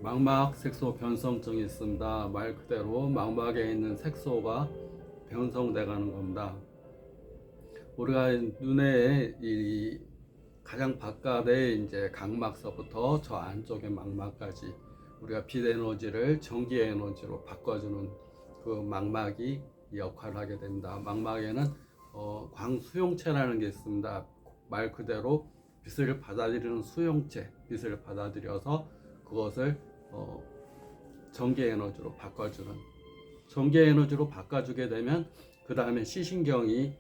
망막 색소 변성증이 있습니다. 말 그대로 망막에 있는 색소가 변성돼 가는 겁니다. 우리가 눈에 이 가장 바깥에 이제 각막서부터 저 안쪽의 망막까지 우리가 빛 에너지를 전기 에너지로 바꿔주는 그 망막이 역할을 하게 됩니다. 망막에는 광수용체라는 게 있습니다. 말 그대로 빛을 받아들이는 수용체, 빛을 받아들여서 그것을 전기 에너지로 바꿔주는, 전기 에너지로 바꿔주게 되면 그 다음에 시신경이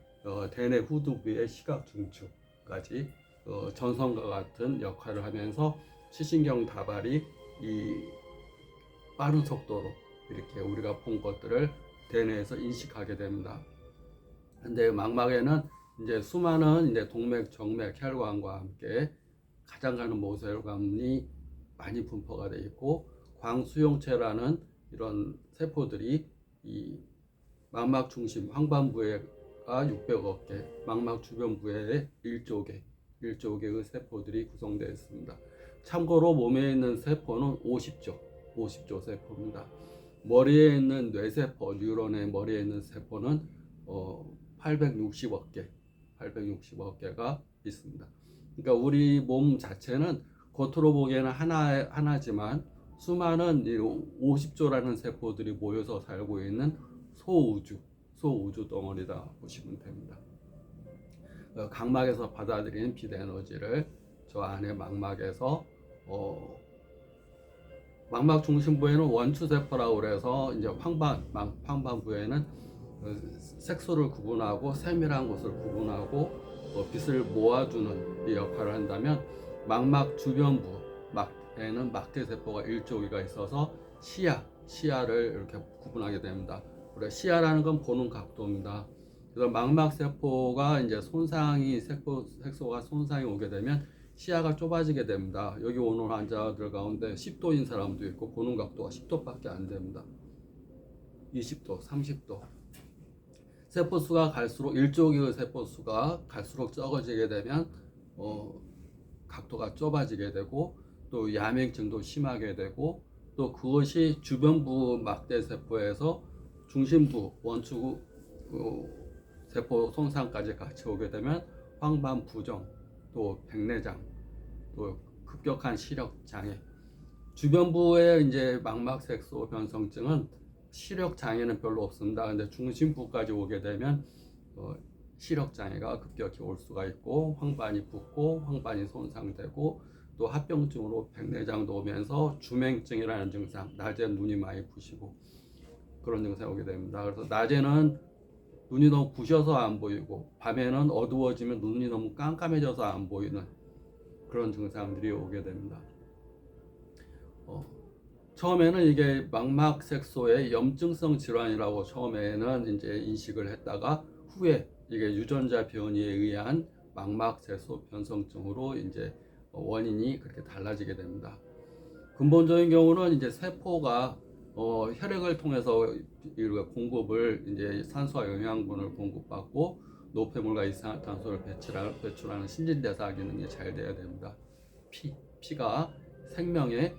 대뇌 후두부의 시각 중추까지 전선과 같은 역할을 하면서 시신경 다발이 이 빠른 속도로 이렇게 우리가 본 것들을 대뇌에서 인식하게 됩니다. 근데 망막에는 이제 수많은 이제 동맥, 정맥, 혈관과 함께 가장 가는 모세혈관이 많이 분포가 되어 있고, 광수용체라는 이런 세포들이 이 망막 중심 황반부에가 600억 개, 망막 주변부에 1조 개의 세포들이 구성되어 있습니다. 참고로 몸에 있는 세포는 50조 세포입니다. 머리에 있는 뇌세포, 뉴런의 머리에 있는 세포는 860억 개가 있습니다. 그러니까 우리 몸 자체는 겉으로 보기에는 하나지만 수많은 50조라는 세포들이 모여서 살고 있는 소우주 덩어리다 보시면 됩니다. 각막에서 받아들이는 빛 에너지를 저 안에 망막에서 망막 중심부에는 원추세포라고 그래서 이제 황반부에는 색소를 구분하고 세밀한 것을 구분하고 빛을 모아주는 이 역할을 한다면, 망막 주변부 막에는 막대세포가 1조 개가 있어서 시야를 이렇게 구분하게 됩니다. 그래, 시야라는 건 보는 각도입니다. 그래서 망막세포가 이제 색소가 손상이 오게 되면 시야가 좁아지게 됩니다. 여기 오는 환자들 가운데 10도인 사람도 있고 보는 각도가 10도밖에 안 됩니다. 20도, 30도. 세포수가 갈수록 1조 개의 세포수가 갈수록 적어지게 되면 각도가 좁아지게 되고 또 야맹증도 심하게 되고, 또 그것이 주변부 막대세포에서 중심부 원추 세포 손상까지 같이 오게 되면 황반부종, 또 백내장, 또 급격한 시력 장애. 주변부의 이제 망막색소 변성증은 시력 장애는 별로 없습니다. 근데 중심부까지 오게 되면 시력 장애가 급격히 올 수가 있고, 황반이 붓고 황반이 손상되고, 또 합병증으로 백내장도 오면서 주맹증이라는 증상, 낮에 눈이 많이 부시고 그런 증상이 오게 됩니다. 그래서 낮에는 눈이 너무 부셔서 안 보이고, 밤에는 어두워지면 눈이 너무 깜깜해져서 안 보이는 그런 증상들이 오게 됩니다. 처음에는 이게 망막색소의 염증성 질환이라고 처음에는 이제 인식을 했다가, 후에 이게 유전자 변이에 의한 망막색소 변성증으로 이제 원인이 그렇게 달라지게 됩니다. 근본적인 경우는 이제 세포가 혈액을 통해서 공급을 이제 산소와 영양분을 공급받고 노폐물과 이산화탄소를 배출하는 신진대사 기능이 잘 돼야 됩니다. 피가 생명의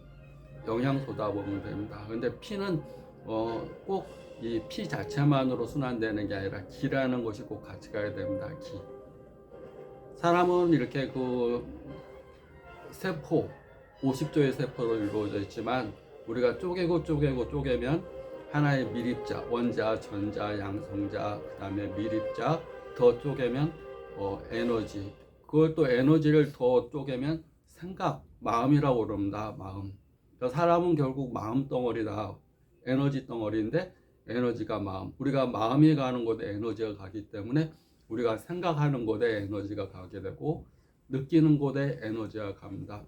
영양소다 보면 됩니다. 근데 피는 꼭 이 피 자체만으로 순환되는 게 아니라 기라는 것이 꼭 같이 가야 됩니다. 기. 사람은 이렇게 그 세포 50조의 세포로 이루어져 있지만, 우리가 쪼개면 하나의 밀입자, 원자, 전자, 양성자, 그 다음에 밀입자, 더 쪼개면 에너지, 그걸 또 에너지를 더 쪼개면 생각, 마음이라고 그럽니다. 마음. 그러니까 사람은 결국 마음 덩어리다. 에너지 덩어리인데 에너지가 마음. 우리가 마음이 가는 곳에 에너지가 가기 때문에 우리가 생각하는 곳에 에너지가 가게 되고, 느끼는 곳에 에너지가 갑니다.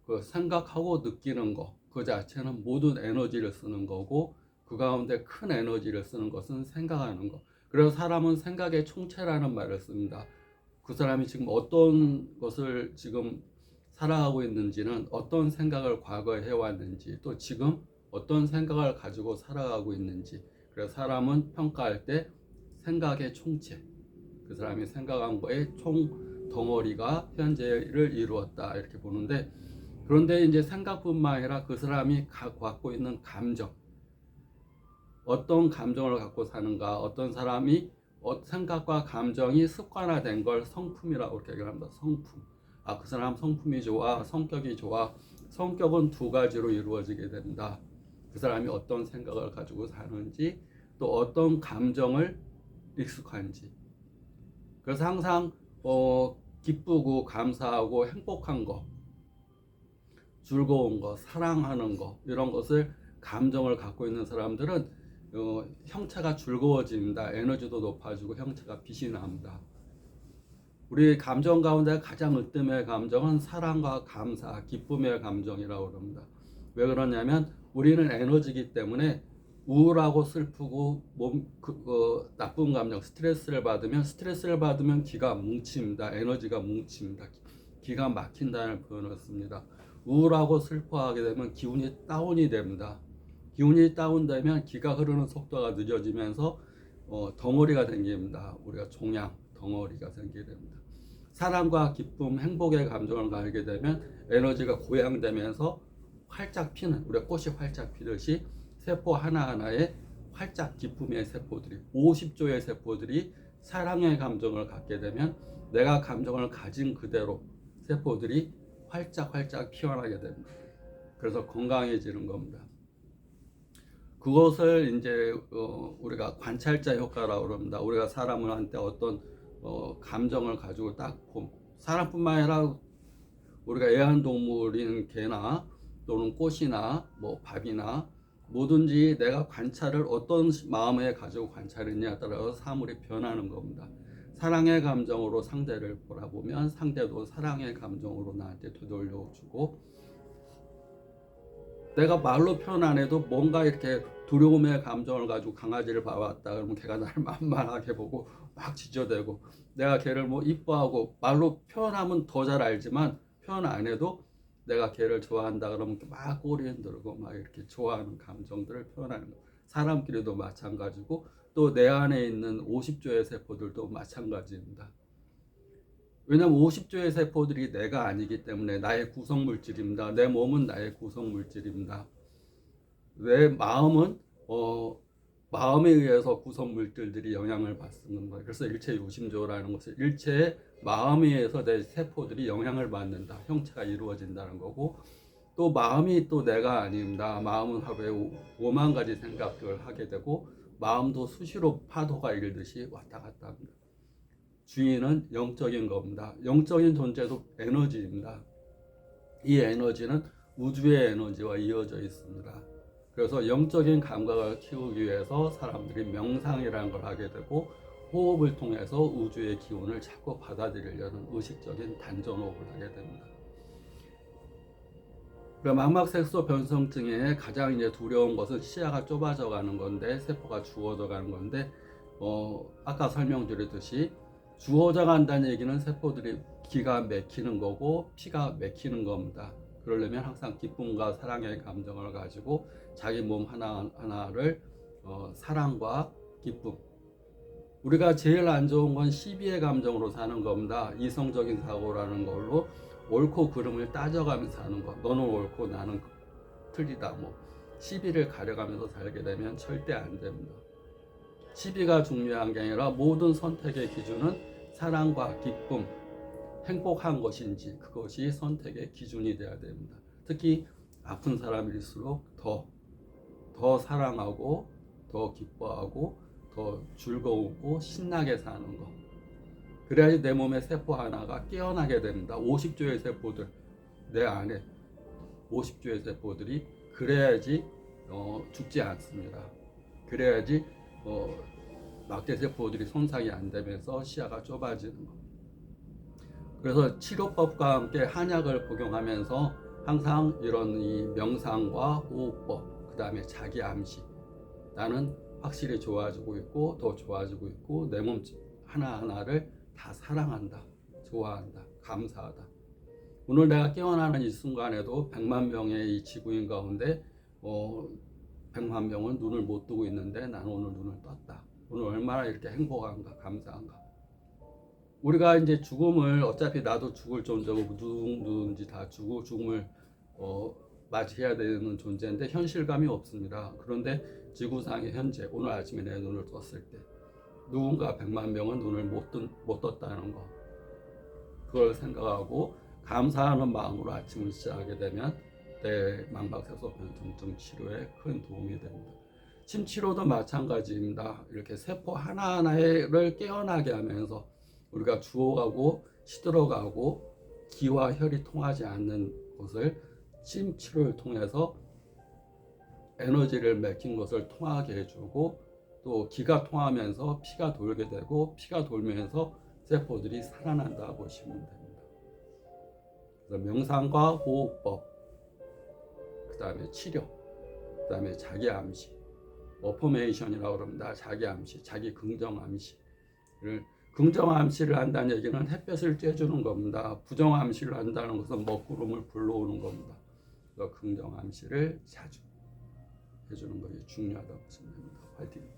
그 생각하고 느끼는 거, 그 자체는 모든 에너지를 쓰는 거고, 그 가운데 큰 에너지를 쓰는 것은 생각하는 거. 그래서 사람은 생각의 총체라는 말을 씁니다. 그 사람이 지금 어떤 것을 지금 살아가고 있는지는, 어떤 생각을 과거에 해왔는지, 또 지금 어떤 생각을 가지고 살아가고 있는지. 그래서 사람은 평가할 때 생각의 총체, 그 사람이 생각한 거의 총 덩어리가 현재를 이루었다, 이렇게 보는데, 그런데 이제 생각뿐만 아니라 그 사람이 갖고 있는 감정, 어떤 감정을 갖고 사는가, 어떤 사람이 생각과 감정이 습관화된 걸 성품이라고 이렇게 얘기합니다. 성품. 아, 그 사람 성품이 좋아, 성격이 좋아. 성격은 두 가지로 이루어지게 된다. 그 사람이 어떤 생각을 가지고 사는지, 또 어떤 감정을 익숙한지. 그래서 항상 기쁘고 감사하고 행복한 거, 즐거운 거, 사랑하는 거, 이런 것을 감정을 갖고 있는 사람들은 형체가 즐거워집니다. 에너지도 높아지고 형체가 빛이 납니다. 우리 감정 가운데 가장 으뜸의 감정은 사랑과 감사, 기쁨의 감정이라고 합니다. 왜 그러냐면 우리는 에너지이기 때문에 우울하고 슬프고 나쁜 감정, 스트레스를 받으면 기가 뭉칩니다. 에너지가 뭉칩니다. 기가 막힌다는 표현을 씁니다. 우울하고 슬퍼하게 되면 기운이 다운이 됩니다. 기운이 다운되면 기가 흐르는 속도가 늦어지면서 덩어리가 생깁니다. 우리가 종양, 덩어리가 생기게 됩니다. 사랑과 기쁨, 행복의 감정을 가지게 되면 에너지가 고양되면서 활짝 피는, 우리가 꽃이 활짝 피듯이 세포 하나하나에 활짝 기쁨의 세포들이, 50조의 세포들이 사랑의 감정을 갖게 되면 내가 감정을 가진 그대로 세포들이 활짝 피어나게 됩니다. 그래서 건강해지는 겁니다. 그것을 이제 우리가 관찰자 효과라고 합니다. 우리가 사람한테 어떤 감정을 가지고 딱 사람뿐만 아니라 우리가 애완동물인 개나 또는 꽃이나 뭐 밥이나 뭐든지 내가 관찰을 어떤 마음에 가지고 관찰했냐에 따라서 사물이 변하는 겁니다. 사랑의 감정으로 상대를 바라보면 상대도 사랑의 감정으로 나한테 되돌려주고, 내가 말로 표현 안 해도 뭔가 이렇게 두려움의 감정을 가지고 강아지를 봐왔다 그러면 걔가 나를 만만하게 보고 막 짖어대고, 내가 걔를 뭐 이뻐하고 말로 표현하면 더 잘 알지만 표현 안 해도 내가 걔를 좋아한다 그러면 막 꼬리 흔들고 막 이렇게 좋아하는 감정들을 표현하는 거. 사람끼리도 마찬가지고 또 내 안에 있는 50조의 세포들도 마찬가지입니다. 왜냐하면 50조의 세포들이 내가 아니기 때문에 나의 구성물질입니다. 내 몸은 나의 구성물질입니다. 내 마음은 마음에 의해서 구성물질들이 영향을 받는 거예요. 그래서 일체 요심조라는 것은 일체의 마음에 의해서 내 세포들이 영향을 받는다. 형체가 이루어진다는 거고, 또 마음이 또 내가 아닙니다. 마음은 하루에 5만 가지 생각을 하게 되고 마음도 수시로 파도가 일듯이 왔다 갔다 합니다. 주인은 영적인 겁니다. 영적인 존재도 에너지입니다. 이 에너지는 우주의 에너지와 이어져 있습니다. 그래서 영적인 감각을 키우기 위해서 사람들이 명상이라는 걸 하게 되고 호흡을 통해서 우주의 기운을 자꾸 받아들이려는 의식적인 단전호흡을 하게 됩니다. 망막색소 변성증의 가장 이제 두려운 것은 시야가 좁아져 가는 건데, 세포가 주어져 가는 건데, 아까 설명드렸듯이 주어져 간다는 얘기는 세포들이 기가 막히는 거고 피가 막히는 겁니다. 그러려면 항상 기쁨과 사랑의 감정을 가지고 자기 몸 하나하나를 사랑과 기쁨, 우리가 제일 안 좋은 건 시비의 감정으로 사는 겁니다. 이성적인 사고라는 걸로 옳고 그름을 따져가면서 사는 것. 너는 옳고 나는 틀리다. 뭐 시비를 가려가면서 살게 되면 절대 안 됩니다. 시비가 중요한 게 아니라 모든 선택의 기준은 사랑과 기쁨, 행복한 것인지 그것이 선택의 기준이 되어야 됩니다. 특히 아픈 사람일수록 더 사랑하고 더 기뻐하고 더 즐거우고 신나게 사는 것. 그래야지 내 몸의 세포 하나가 깨어나게 됩니다. 50조의 세포들, 내 안에 50조의 세포들이 그래야지 죽지 않습니다. 그래야지 막대 세포들이 손상이 안 되면서 시야가 좁아지는 것. 그래서 치료법과 함께 한약을 복용하면서 항상 이런 이 명상과 호흡법, 그 다음에 자기 암시, 나는 확실히 좋아지고 있고 더 좋아지고 있고 내 몸 하나하나를 다 사랑한다, 좋아한다, 감사하다. 오늘 내가 깨어나는 이 순간에도 100만 명의 이 지구인 가운데 100만 명은 눈을 못 뜨고 있는데 나는 오늘 눈을 떴다. 오늘 얼마나 이렇게 행복한가, 감사한가. 우리가 이제 죽음을, 어차피 나도 죽을 존재고 누구든지 다 죽음을 맞이해야 되는 존재인데 현실감이 없습니다. 그런데 지구상에 현재 오늘 아침에 내 눈을 떴을 때 누군가 100만 명은 눈을 못 떴다는 거, 그걸 생각하고 감사하는 마음으로 아침을 시작하게 되면 내 망막색소 변성증 치료에 큰 도움이 됩니다. 침 치료도 마찬가지입니다. 이렇게 세포 하나하나를 깨어나게 하면서 우리가 주워가고 시들어가고 기와 혈이 통하지 않는 곳을 침 치료를 통해서 에너지를 맥힌 것을 통하게 해주고, 또 기가 통하면서 피가 돌게 되고 피가 돌면서 세포들이 살아난다 보시면 됩니다. 그래서 명상과 호흡법, 그 다음에 치료, 그 다음에 자기 암시, 어포메이션이라고 그럽니다. 자기 암시, 자기 긍정 암시를, 긍정 암시를 한다는 얘기는 햇볕을 쬐주는 겁니다. 부정 암시를 한다는 것은 먹구름을 불러오는 겁니다. 그래서 긍정 암시를 자주 해주는 것이 중요하다고 보시면 됩니다. 화이팅!